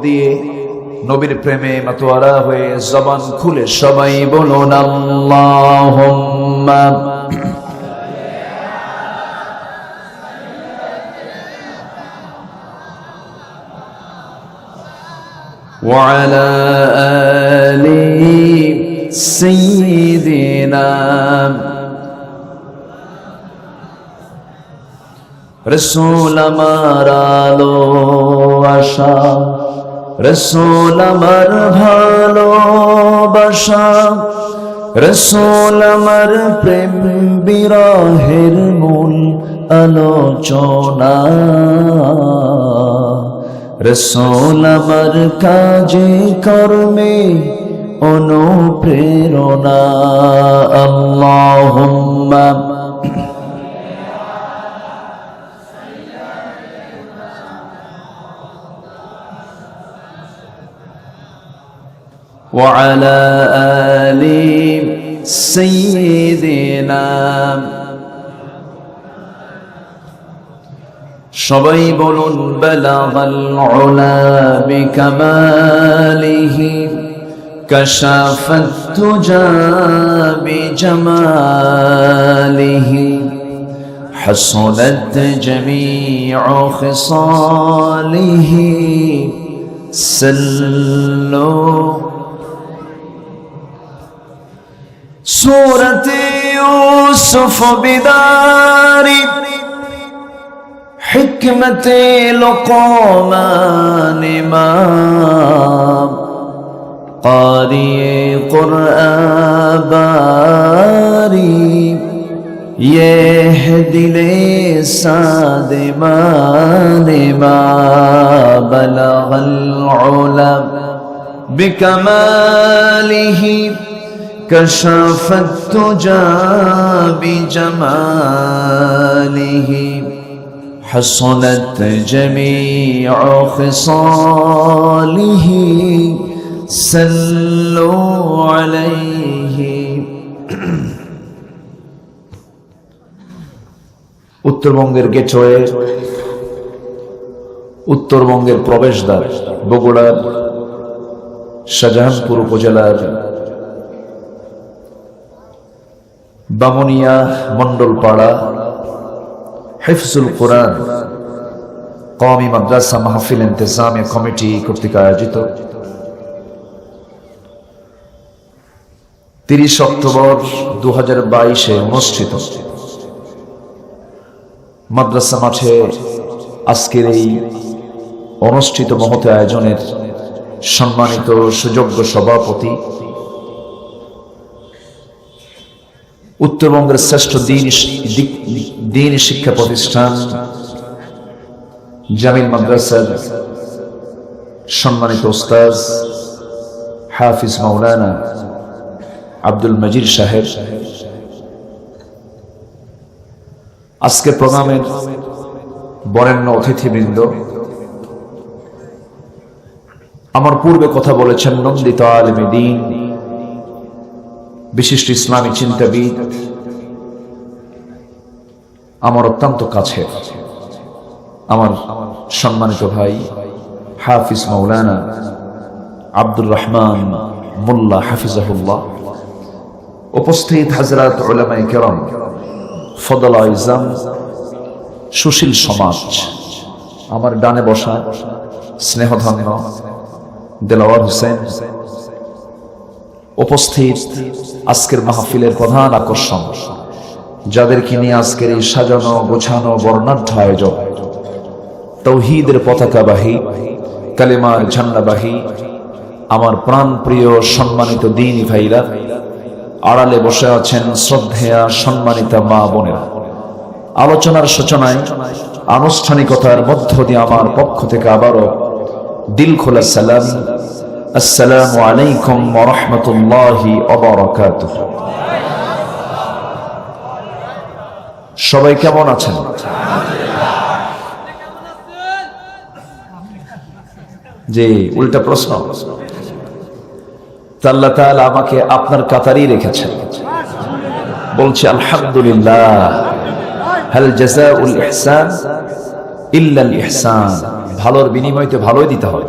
দিয়ে নবীর প্রেমে মাতোয়ারা হয়ে জবান খুলে সবাই বলুন আল্লাহুম্মা ওয়া আলা আলি সাইয়্যিদিনা রাসূল আমার আলো আশা, রাসূল আমার ভালোবাসা, রাসূল আমার প্রেম বিরহের মূল আলোচনা, রাসূল আমার কাজে কর্মে অনুপ্রেরণা। আল্লাহুম্মা وعلى آل سيدنا সবাই বলুন বালাগাল উলা বিকামালিহি কাশাফাত তুজা বিজামালিহি হাসনাত জামিউ খিসালিহি সাল্লু سورة يوسف بدار حكمة لقمان إمام قارئ قرآن باري يهدي لسان ما بلغ العلا بكماله كشف التجى بجماله حصلت جميع خصاله صلوا عليه উত্তরবঙ্গের গেটওয়ে, উত্তরবঙ্গের প্রবেশদ্বার বগুড়ার শাহজাহানপুর উপজেলার বামুনিয়া মন্ডলপাড়া হিফজুল কোরআন কওমি মাদ্রাসা মাহফিল ইন্তেজামিয়া কমিটি কর্তৃক আয়োজিত 30 অক্টোবর 2022 অনুষ্ঠিত মাদ্রাসা মাঠে আজকের এই অনুষ্ঠিত মহৎ আয়োজনের সম্মানিত সুযোগ্য সভাপতি, উত্তরবঙ্গের শ্রেষ্ঠ দ্বীন শিক্ষা প্রতিষ্ঠান জামিল মাদ্রাসার সম্মানিত উস্তাজ হাফিজ মাওলানা আব্দুল মজিদ সাহেব, আজকের প্রোগ্রামের বরেণ্য অতিথিবৃন্দ, আমার পূর্বে কথা বলেছেন নন্দিত আলেমে দ্বীন, বিশিষ্ট ইসলামী চিন্তাবিদ, আমার অত্যন্ত কাছে আমার সম্মানিত ভাই হাফিজ মাওলানা আব্দুর রহমান মোল্লা হাফিজাহুল্লাহ, উপস্থিত হযরত উলামায়ে কেরাম, ফদলা ইজাম, সুশীল সমাজ, আমার ডানে বসা স্নেহধন্য দেলাওয়ার হোসেন, উপস্থিত আজকের মাহফিলের প্রধান আকর্ষণ, যাদেরকে নিয়ে আজকের এই সাজানো গোছানো বর্ণাঢ্য আয়োজন, তাওহীদের পতাকাবাহী, কালেমার ঝান্ডাবাহী আমার প্রাণ প্রিয় সম্মানিত দ্বীনি ভাইরা, আড়ালে বসে আছেন শ্রদ্ধেয়া সম্মানিতা মা বোনেরা। আলোচনার সূচনায় আনুষ্ঠানিকতার মধ্য দিয়ে আমার পক্ষ থেকে আবারও দিল খোলা সালাম, আসসালামু আলাইকুম ওয়া রাহমাতুল্লাহি ওয়া বারাকাতুহু। সবাই কেমন আছেন? জি, উল্টা প্রশ্ন। আল্লাহ তাআলা আমাকে আপনার কাতারেই রেখেছেন, বলছি আলহামদুলিল্লাহ। হাল জাযাউল ইহসান ইল্লাল ইহসান, ভালোর বিনিময় তো ভালোই দিতে হবে।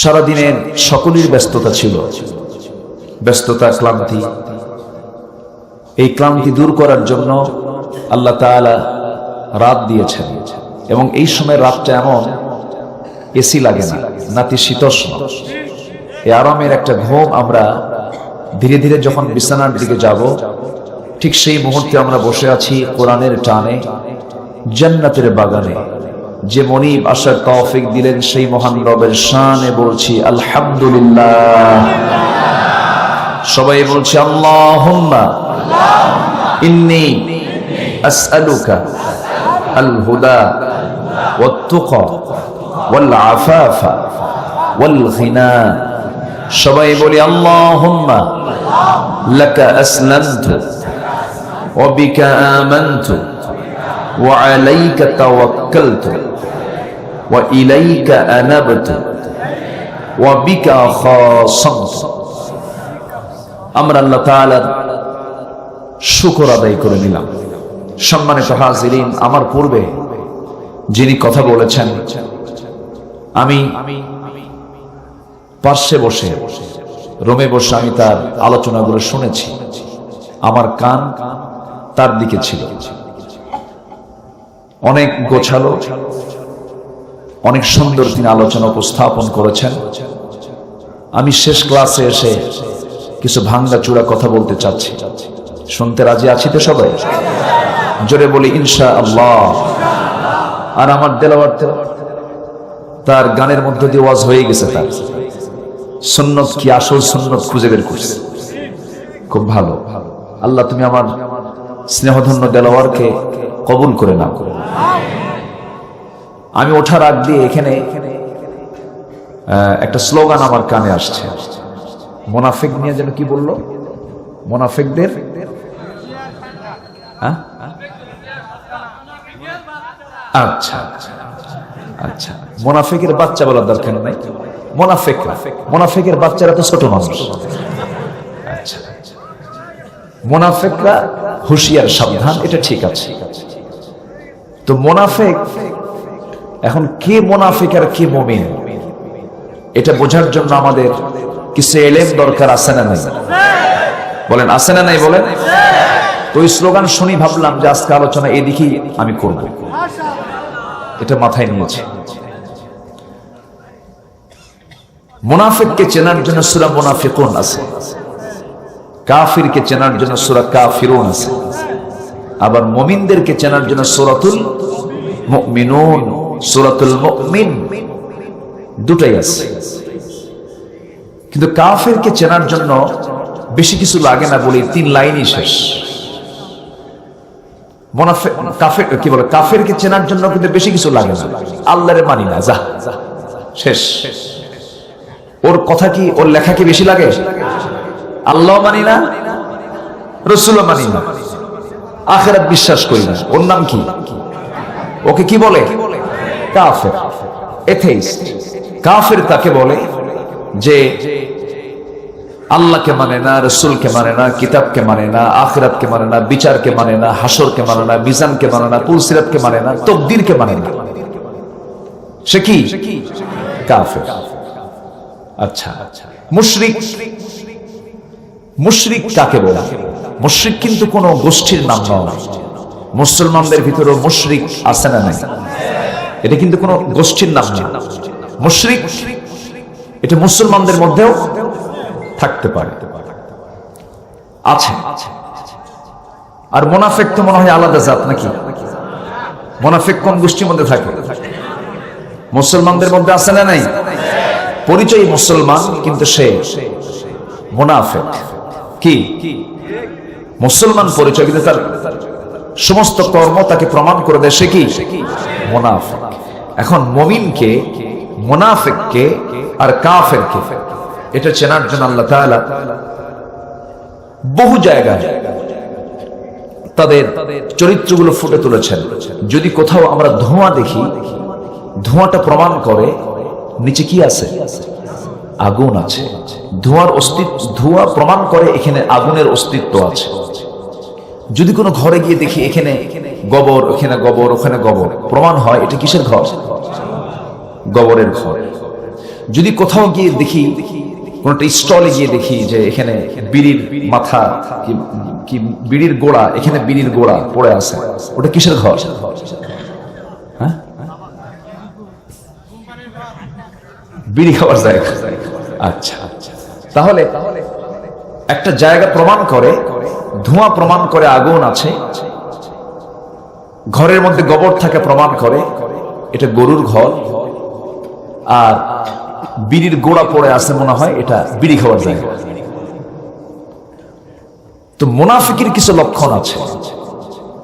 সারাদিনের সকলের ব্যস্ততা ছিল, ব্যস্ততা, ক্লান্তি। এই ক্লান্তি দূর করার জন্য আল্লাহ তাআলা রাত দিয়েছেন, এবং এই সময় রাতটা এমন, এসি লাগে না, নাতিশীতোষ্ণ, এই আরামের একটা ঘুম। আমরা ধীরে ধীরে যখন বিছানার দিকে যাব, ঠিক সেই মুহূর্তে আমরা বসে আছি কোরআনের টানে, জান্নাতের বাগানে। যে মনিব আসার তৌফিক দিলেন সেই মহান রবের শানে বলছি আলহামদুলিল্লাহ। সবাই বলছি আল্লাহুম্মা ইন্নী আসআলুকা আল হুদা ওয়াত তুকা ওয়াল আফাফা ওয়াল গিনা। সবাই বলি আল্লাহুম্মা লাকা আসলামতু ওয়া বিকা আমানতু ওয়া আলাইকা তাওয়াক্কালতু ওয়া ইলাইকা আনাবতু ওয়া বিকা খাসামতু। আমরা আল্লাহ তাআলার শুকর আদায় করে নিলাম। সম্মানিত হাজিরিন, আমার পূর্বে যিনি কথা বলেছেন, আমি পার্শ্বে বসে, রোমে বসে আমি তার আলোচনাগুলো শুনেছি। আমার কান তার দিকে ছিল। অনেক গোছালো, অনেক সুন্দর তিনি আলোচনা উপস্থাপন করেছেন। আমি শেষ ক্লাসে এসে কিছু ভাঙ্গা চূড়া কথা বলতে চাচ্ছি। শুনতে রাজি আছি তো সবাই? জোরে বলি ইনশাআল্লাহ। আর আমার তেলাওয়াত তার গানের মধ্য দিয়ে ওয়াজ হয়ে গেছে। তার সুন্নত কি, আসল সুন্নত খুঁজে বের করছে। খুব ভালো। আল্লাহ তুমি আমার স্নেহধন্য দেলাওয়ারকে কবুল করে নাও। আমি ওঠার আগ দিয়ে এখানে একটা স্লোগান আমার কানে আসছে। মুনাফিক নিয়ে যেন কি বললো? মুনাফিকদের আচ্ছা আচ্ছা, মুনাফিকের বাচ্চা বলার দরকার নাই। মুনাফিকের বাচ্চারা তো ছোট মানুষ। আচ্ছা, মুনাফিকরা হুঁশিয়ার, সাবধান, এটা ঠিক আছে। তো মুনাফিক, এখন কে মুনাফিক আর কে মুমিন, এটা বোঝার জন্য আমাদের কিছু এলেম দরকার, আছে না নাই? বলেন আছে না নাই? বলেন। তো ওই স্লোগান শুনি ভাবলাম যে আজকে আলোচনা এদিকেই আমি করব, এটা মাথায় নিয়েছি। মুনাফিককে চেনার জন্য সূরা মুনাফিকুন আছে, কাফিরকে চেনার জন্য সূরা কাফিরুন আছে, আবার মুমিনদেরকে চেনার জন্য সূরাতুল মুমিনুন, সূরাতুল মুমিন, দুটাই আছে। কিন্তু কাফিরকে চেনার জন্য বেশি কিছু লাগে না, বলি 3 লাইনই শেষ। মুনাফিক, কাফির কি বলে, কাফিরকে চেনার জন্য কিন্তু বেশি কিছু লাগে না। আল্লাহরে মানি না, যা শেষ। ওর কথা কি, ওর লেখা কি বেশি লাগে? আল্লাহ মানি না, রাসূলও মানি না, আখিরাত বিশ্বাস করি না, ওর নাম কি? ওকে কি বলে? কাফের, এথেইস্ট। কাফের তাকে বলে যে আল্লাহকে মানে না, রাসূলকে মানে না, কিতাবকে মানে না, আখিরাতকে মানে না, বিচারকে মানে না, হাসরকে মানে না, মিজানকে মানে না, পুলসিরাতকে মানে না, তাকদীরকে মানে না। সে কি? কাফের। আচ্ছা, মুশরিক, মুশরিক কাকে বলে? মুশরিক কিন্তু কোন গোষ্ঠীর নাম নয়। মুসলমানদের ভিতরে মুশরিক আছে না নাই? এটা কিন্তু কোন গোষ্ঠীর নাম না। মুশরিক এটা মুসলমানদের মধ্যেও থাকতে পারে, আছে। আর মুনাফিক তো মনে হয় আলাদা জাত নাকি? মুনাফিক কোন গোষ্ঠীর মধ্যে থাকে? মুসলমানদের মধ্যে আছে না নাই? পরিচয় মুসলমান, কিন্তু সে মুনাফিক। কি মুসলমান পরিচয়, কিন্তু তার সমস্ত কর্ম তাকে প্রমাণ করে দেয় সে কি? মুনাফিক। এখন মুমিনকে, মুনাফিককে আর কাফেরকে এটা চেনার জন্য আল্লাহ তাআলা বহু জায়গায় তাদের চরিত্রগুলো ফুটে তুলেছেন। যদি কোথাও আমরা ধোঁয়া দেখি, ধোঁয়াটা প্রমাণ করে নিচে কি আছে? আগুন আছে। ধোঁয়ার অস্তিত্ব, ধোঁয়া প্রমাণ করে এখানে আগুনের অস্তিত্ব আছে। যদি কোনো ঘরে গিয়ে দেখি এখানে গোবর, ওখানে গোবর, ওখানে গোবর, প্রমাণ হয় এটা কিসের ঘর? গোবরের ঘর। যদি কোথাও গিয়ে দেখি, কোন একটা স্টলে গিয়ে দেখি যে এখানে বিড়ির মাথা কি বিড়ির গোড়া, এখানে বিড়ির গোড়া পড়ে আছে, ওটা কিসের ঘর? হ্যাঁ, বিড়ি খাওয়ার জায়গা। আচ্ছা, তাহলে একটা জায়গা প্রমাণ করে, ধোঁয়া প্রমাণ করে আগুন আছে, ঘরের মধ্যে গোবর থাকে প্রমাণ করে এটা গরুর ঘর, আর বিড়ির গোড়া পড়ে আছে মনে হয় এটা বিড়ি খাওয়ার জায়গা। তো মুনাফিকের কিছু লক্ষণ আছে,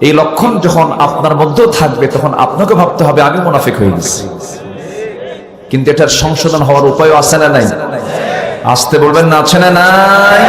এই লক্ষণ যখন আপনার মধ্যেও থাকবে তখন আপনাকে ভাবতে হবে আমি মুনাফিক হয়ে গেছি। কিন্তু এটার সংশোধন হওয়ার উপায় আছে না নাই? আসতে বলবেন না, আছে না নাই?